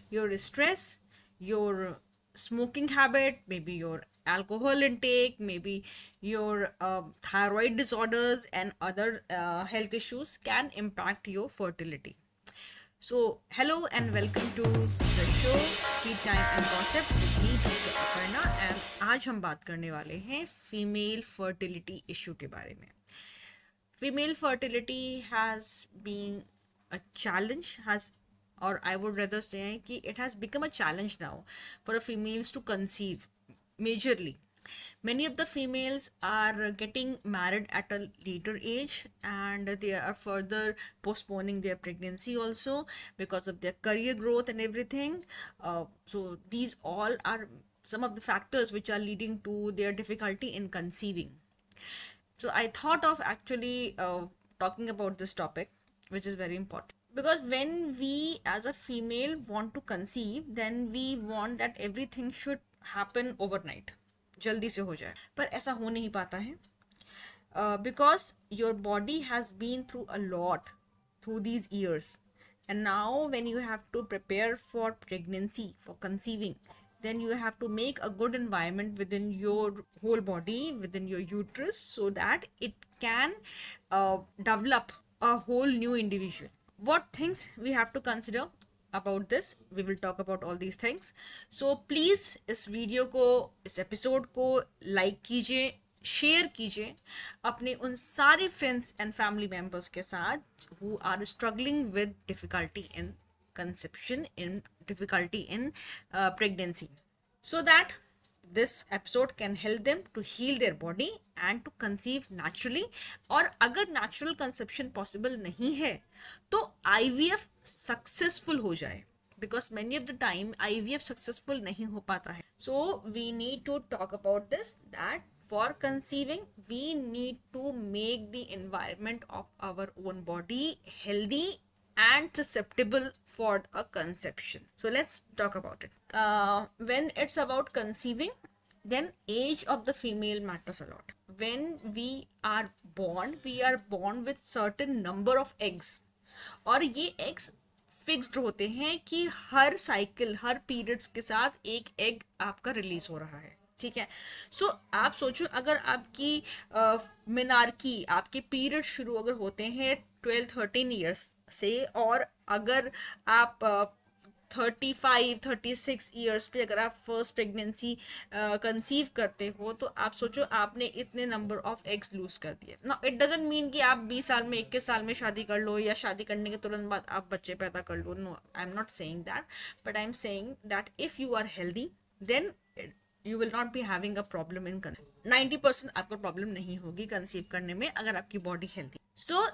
your stress, your smoking habit, maybe your alcohol intake, maybe your thyroid disorders and other health issues can impact your fertility. So, hello and welcome to the show Tea Time and Gossip with me doctor Aparna and आज हम बात करने वाले हैं female fertility issue के बारे में. Female fertility has been a challenge, has, or I would rather say कि it has become a challenge now for a females to conceive majorly. Many of the females are getting married at a later age and they are further postponing their pregnancy also because of their career growth and everything. So these all are some of the factors which are leading to their difficulty in conceiving. So I thought of actually talking about this topic, which is very important. Because when we as a female want to conceive, then we want that everything should happen overnight. जल्दी से हो जाए, पर ऐसा हो नहीं पाता है. Because your body has been through a lot through these years, and now when you have to prepare for pregnancy, for conceiving, then you have to make a good environment within your whole body, within your uterus, so that it can develop a whole new individual. What things we have to consider about this, we will talk about all these things. So please इस video को, इस episode को like कीजिए, share कीजिए अपने उन सारे friends and family members के साथ who are struggling with difficulty in conception, in difficulty in pregnancy, so that this episode can help them to heal their body and to conceive naturally. और अगर natural conception possible नहीं है तो IVF successful हो जाए, because many of the time IVF successful नहीं हो पाता है. So we need to talk about this, that for conceiving we need to make the environment of our own body healthy and susceptible for a conception. So let's talk about it. When it's about conceiving, then age of the female matters a lot. When we are born with certain number of eggs, और ये eggs fixed होते हैं कि हर cycle, हर periods के साथ एक egg आपका release हो रहा है. ठीक है. सो आप सोचो, अगर आपकी मिनार्की, आपके पीरियड शुरू अगर होते हैं 12-13 ईयर्स से, और अगर आप 35-36 ईयर्स पे अगर आप फर्स्ट प्रेगनेंसी कंसीव करते हो, तो आप सोचो आपने इतने नंबर ऑफ एग्स लूज कर दिए. ना इट डजेंट मीन कि आप 20 साल में 21 साल में शादी कर लो, या शादी करने के तुरंत बाद आप बच्चे पैदा कर लो. No, I am not saying that, but I am saying that if you are healthy, then you will not be having a problem in 90% आपको प्रॉब्लम नहीं होगी कंसीव करने में अगर आपकी body healthy. So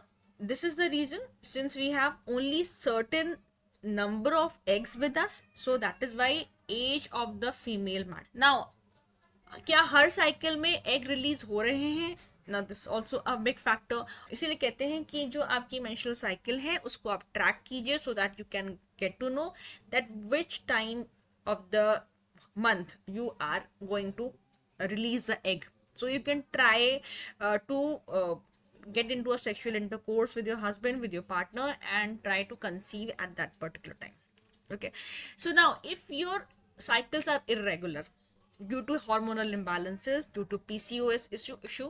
this is the reason, since we have only certain number of eggs with us, so that is why age of the female matter. Now क्या हर cycle में egg release हो रहे हैं? ना, this also a big factor. इसीलिए कहते हैं कि जो आपकी मेंस्ट्रुअल साइकिल है उसको आप ट्रैक कीजिए, so that you can get to know that which time of the month you are going to release the egg. So you can try to get into a sexual intercourse with your husband, with your partner, and try to conceive at that particular time. Okay. So now if your cycles are irregular due to hormonal imbalances, due to PCOS issue.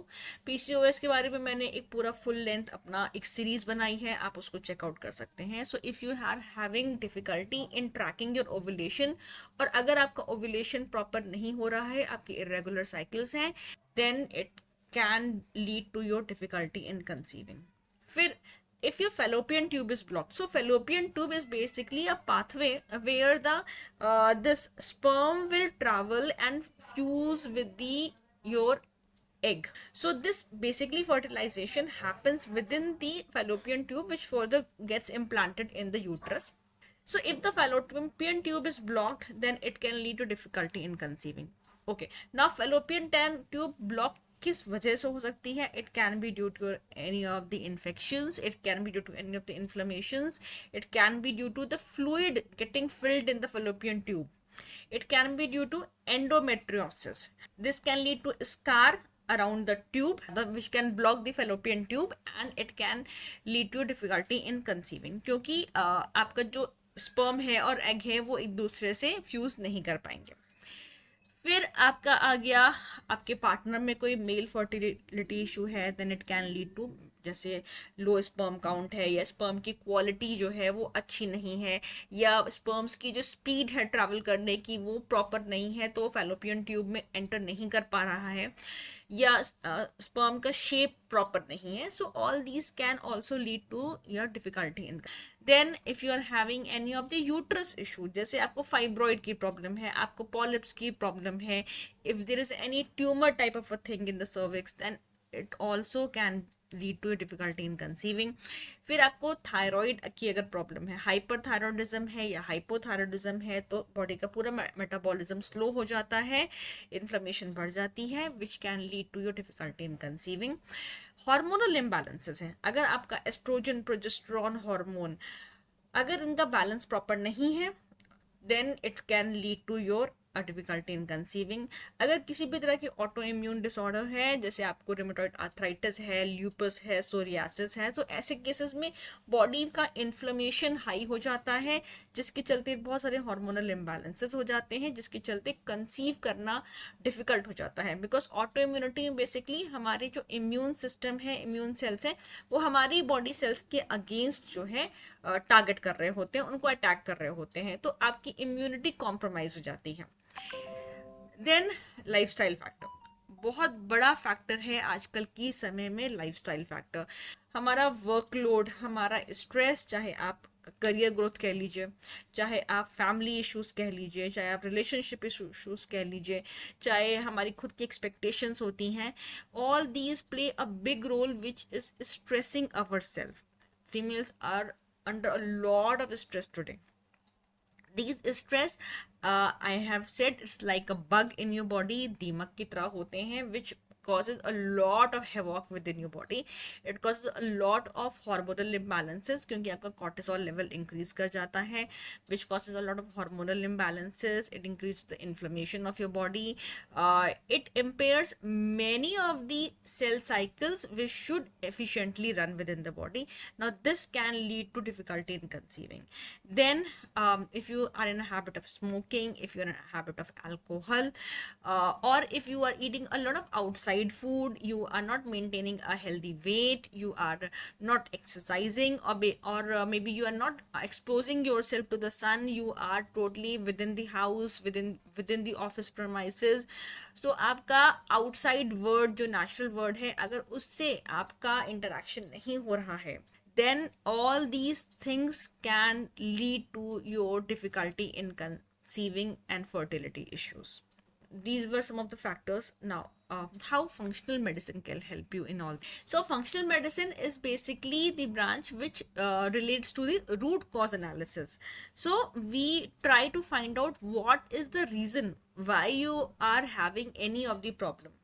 PCOS के बारे में मैंने एक पूरा full length अपना एक series बनाई है, आप उसको चेकआउट कर सकते हैं. So if you are having difficulty in tracking your ovulation, और अगर आपका ओव्यूलेशन प्रॉपर नहीं हो रहा है, आपकी इरेगुलर साइकिल्स हैं, then it can lead to your difficulty in conceiving. फिर if your fallopian tube is blocked, so fallopian tube is basically a pathway where the this sperm will travel and fuse with the your egg. So this basically fertilization happens within the fallopian tube, which further gets implanted in the uterus. So if the fallopian tube is blocked, then it can lead to difficulty in conceiving. Okay, now fallopian tube block किस वजह से हो सकती है? It can be due to any of the infections, it can be due to any of the inflammations, it can be due to the fluid getting filled in the fallopian tube, it can be due to endometriosis. This can lead to scar around the tube, which can block the fallopian tube, and it can lead to difficulty in conceiving. क्योंकि आपका जो sperm है और egg है वो एक दूसरे से फ्यूज नहीं कर पाएंगे। फिर आपका आ गया, आपके पार्टनर में कोई मेल फर्टिलिटी इशू है, then it can lead to, जैसे लो स्पर्म काउंट है, या स्पर्म की क्वालिटी जो है वो अच्छी नहीं है, या स्पर्म्स की जो स्पीड है ट्रैवल करने की वो प्रॉपर नहीं है, तो फैलोपियन ट्यूब में एंटर नहीं कर पा रहा है, या स्पर्म का शेप प्रॉपर नहीं है। So all these can also lead to your difficulty in. Then if you are having any of the uterus issue, जैसे आपको फाइब्रॉइड की प्रॉब्लम है, आपको पॉलिप्स की प्रॉब्लम है, if there is any tumour type of a thing in the cervix, then it also can lead to difficulty in conceiving. फिर आपको thyroid की अगर प्रॉब्लम है, हाइपरथायरॉयडिज्म है या हाइपोथायरॉयडिज्म है, तो बॉडी का पूरा मेटाबॉलिज्म स्लो हो जाता है, इन्फ्लेमेशन बढ़ जाती है, which can lead to your difficulty in conceiving. Hormonal imbalances हैं, अगर आपका एस्ट्रोजन प्रोजेस्टेरॉन हार्मोन अगर इनका बैलेंस प्रॉपर नहीं है, then it can lead to your difficulty in conceiving. अगर किसी भी तरह की ऑटो इम्यून डिसऑर्डर है, जैसे आपको रिमेटॉइड आर्थराइटिस है, ल्यूपस है, सोरियासिस है, तो ऐसे केसेस में बॉडी का इन्फ्लेमेशन हाई हो जाता है, जिसके चलते बहुत सारे हार्मोनल इम्बैलेंसेस हो जाते हैं, जिसके चलते कंसीव करना डिफिकल्ट हो जाता है। बिकॉज ऑटो इम्यूनिटी में बेसिकली हमारे जो इम्यून सिस्टम है, इम्यून सेल्स हैं, वो हमारी बॉडी सेल्स के अगेंस्ट जो है टारगेट कर रहे होते हैं, उनको अटैक कर रहे होते हैं, तो आपकी इम्यूनिटी कॉम्प्रोमाइज हो जाती है। देन लाइफस्टाइल फैक्टर बहुत बड़ा फैक्टर है आजकल की समय में। लाइफस्टाइल फैक्टर, हमारा वर्कलोड, हमारा स्ट्रेस, चाहे आप करियर ग्रोथ कह लीजिए, चाहे आप फैमिली इश्यूज कह लीजिए, चाहे आप रिलेशनशिप इश्यूज कह लीजिए, चाहे हमारी खुद की एक्सपेक्टेशंस होती हैं, all these play a big role which is stressing our self. Females are under a lot of stress today. These stress, I have said, it's like a bug in your body, दीमक की तरह होते हैं, which causes a lot of havoc within your body. It causes a lot of hormonal imbalances, क्योंकि आपका cortisol level increase कर जाता है, which causes a lot of hormonal imbalances. It increases the inflammation of your body. It impairs many of the cell cycles which should efficiently run within the body. Now this can lead to difficulty in conceiving. Then if you are in a habit of smoking, if you're in a habit of alcohol, or if you are eating a lot of outside food, you are not maintaining a healthy weight, you are not exercising, or maybe you are not exposing yourself to the sun, you are totally within the house, within the office premises, so आपका outside world जो natural world है, अगर उससे आपका interaction नहीं हो रहा है, then all these things can lead to your difficulty in conceiving and fertility issues. These were some of the factors. Now, how functional medicine can help you in all. So functional medicine is basically the branch which relates to the root cause analysis. So we try to find out what is the reason why you are having any of the problem.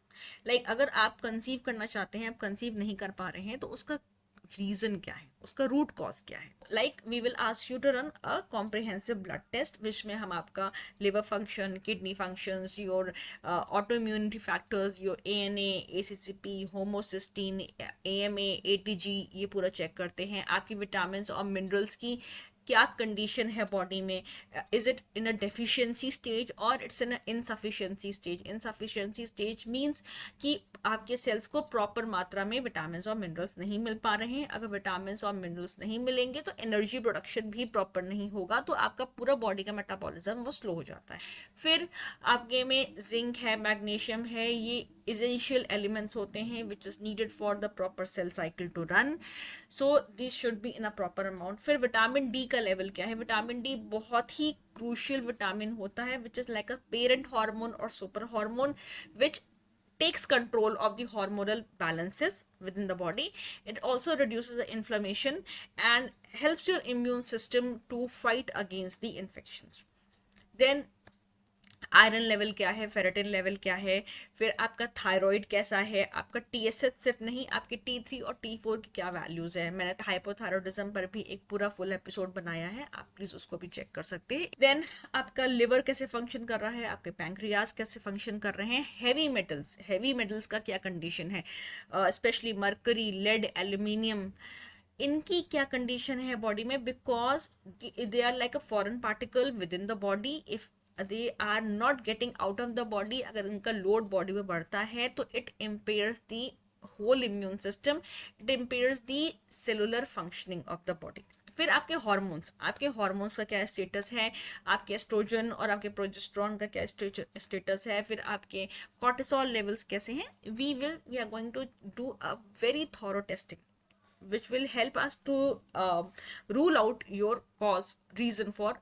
Like अगर आप conceive करना चाहते हैं, आप conceive नहीं कर पा रहे हैं, तो उसका रीजन क्या है, उसका रूट कॉज क्या है। Like we will ask you to run a comprehensive blood test, which में हम आपका liver function, kidney functions, your autoimmunity factors, your ANA, ACCP, homocysteine, AMA, ATG, ये पूरा चेक करते हैं। आपकी विटामिन और मिनरल्स की क्या कंडीशन है बॉडी में, is it in a deficiency stage और it's in insufficiency stage. Insufficiency stage means कि आपके सेल्स को प्रॉपर मात्रा में विटामिन और मिनरल्स नहीं मिल पा रहे हैं। अगर विटामिन और मिनरल्स नहीं मिलेंगे तो एनर्जी प्रोडक्शन भी प्रॉपर नहीं होगा, तो आपका पूरा बॉडी का मेटाबॉलिज्म वो स्लो हो जाता है। फिर आपके में जिंक है, मैग्नीशियम है, ये essential elements होते हैं which is needed for the proper cell cycle to run, so this should be in a proper amount. फिर विटामिन डी का लेवल क्या है। विटामिन डी बहुत ही क्रूशियल विटामिन होता है, which is like a parent hormone or super hormone which takes control of the hormonal balances within the body. It also reduces the inflammation and helps your immune system to fight against the infections. Then iron level क्या है, ferritin level क्या है, फिर आपका thyroid कैसा है, आपका TSH सिर्फ नहीं, आपके T3 और T4 की क्या वैल्यूज है। मैंने हाइपोथायरॉयडिज्म पर भी एक पूरा फुल एपिसोड बनाया है, आप प्लीज उसको भी चेक कर सकते हैं। देन आपका लिवर कैसे फंक्शन कर रहा है, आपके पैंक्रियाज कैसे फंक्शन कर रहे हैं, हेवी मेटल्स का क्या कंडीशन है, स्पेशली मर्करी, लेड, एल्यूमिनियम, इनकी क्या कंडीशन है बॉडी में, because they are like a foreign particle within the body. If they are not getting out of the body, अगर इनका लोड बॉडी में बढ़ता है तो it impairs the whole immune system, it impairs the cellular functioning of the body. फिर आपके hormones का क्या स्टेटस है, आपके एस्ट्रोजन और आपके प्रोजेस्टेरॉन का क्या स्टेटस है, फिर आपके कॉर्टिसोल लेवल्स कैसे हैं. We are going to do a very thorough testing which will help us to rule out your reason for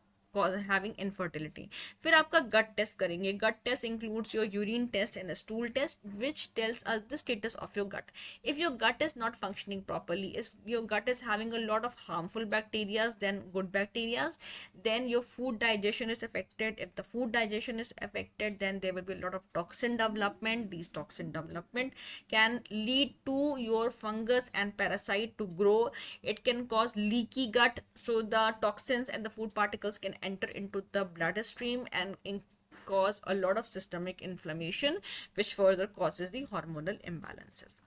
having infertility. फिर आपका गट टेस्ट करेंगे. गट test includes your urine test and a stool test which tells us the status of your gut. If your gut is not functioning properly, if your gut is having a lot of harmful bacteria than good bacteria, then your food digestion is affected. If the food digestion is affected, then there will be a lot of toxin development. These toxin development can lead to your fungus and parasite to grow. It can cause leaky gut, so the toxins and the food particles can enter into the bloodstream and cause a lot of systemic inflammation, which further causes the hormonal imbalances.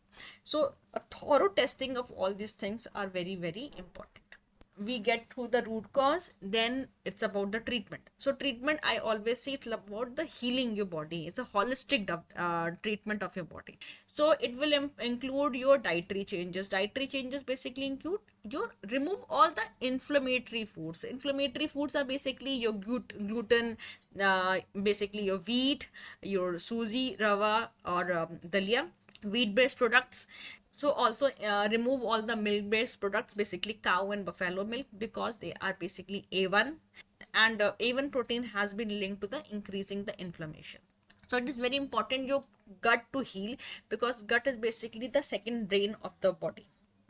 So a thorough testing of all these things are very, very important. We get through the root cause, then it's about the treatment. So treatment, I always say, it's about the healing your body. It's a holistic treatment of your body. So it will include your dietary changes. Dietary changes basically include your remove all the inflammatory foods. Inflammatory foods are basically your gluten, basically your wheat, your suji, rava, or dalia, wheat based products. So also remove all the milk based products, basically cow and buffalo milk, because they are basically A1, and A1 protein has been linked to the increasing the inflammation. So it is very important your gut to heal, because gut is basically the second brain of the body.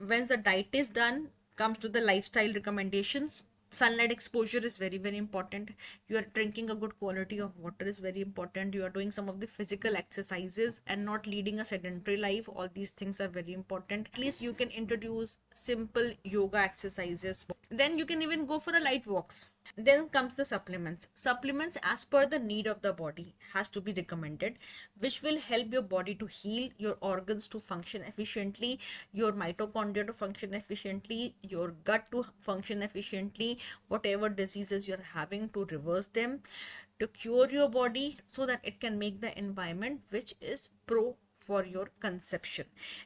Once the diet is done, comes to the lifestyle recommendations. Sunlight exposure is very, very important. You are drinking a good quality of water is very important. You are doing some of the physical exercises and not leading a sedentary life. All these things are very important. At least you can introduce simple yoga exercises. Then you can even go for a light walks. Then comes the supplements. Supplements as per the need of the body has to be recommended, which will help your body to heal, your organs to function efficiently, your mitochondria to function efficiently, your gut to function efficiently, whatever diseases you're having to reverse them, to cure your body so that it can make the environment which is pro for your conception.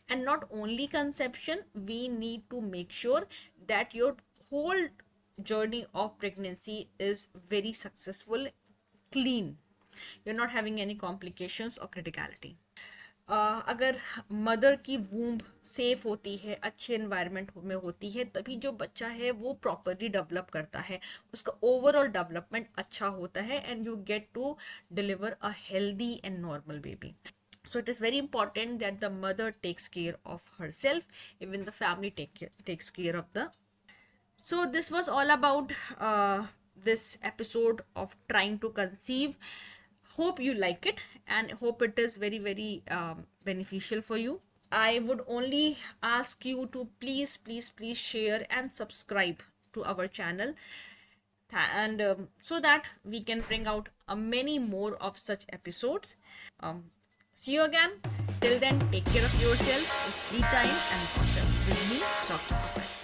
And not only conception, we need to make sure that your whole journey of pregnancy is very successful, clean. You're not having any complications or criticality. अगर mother की womb safe होती है, अच्छे environment में होती है, तभी जो बच्चा है वो प्रॉपरली डेवलप करता है, उसका ओवरऑल डेवलपमेंट अच्छा होता है, and you get to deliver a healthy and normal baby. So it is very important that the mother takes care of herself, even the family takes care of the. So this was all about this episode of trying to conceive. Hope you like it and hope it is very, very beneficial for you. I would only ask you to please, please, please share and subscribe to our channel, and so that we can bring out many more of such episodes. See you again. Till then, take care of yourself. It's tea time and gossip with me, Dr. Abhay.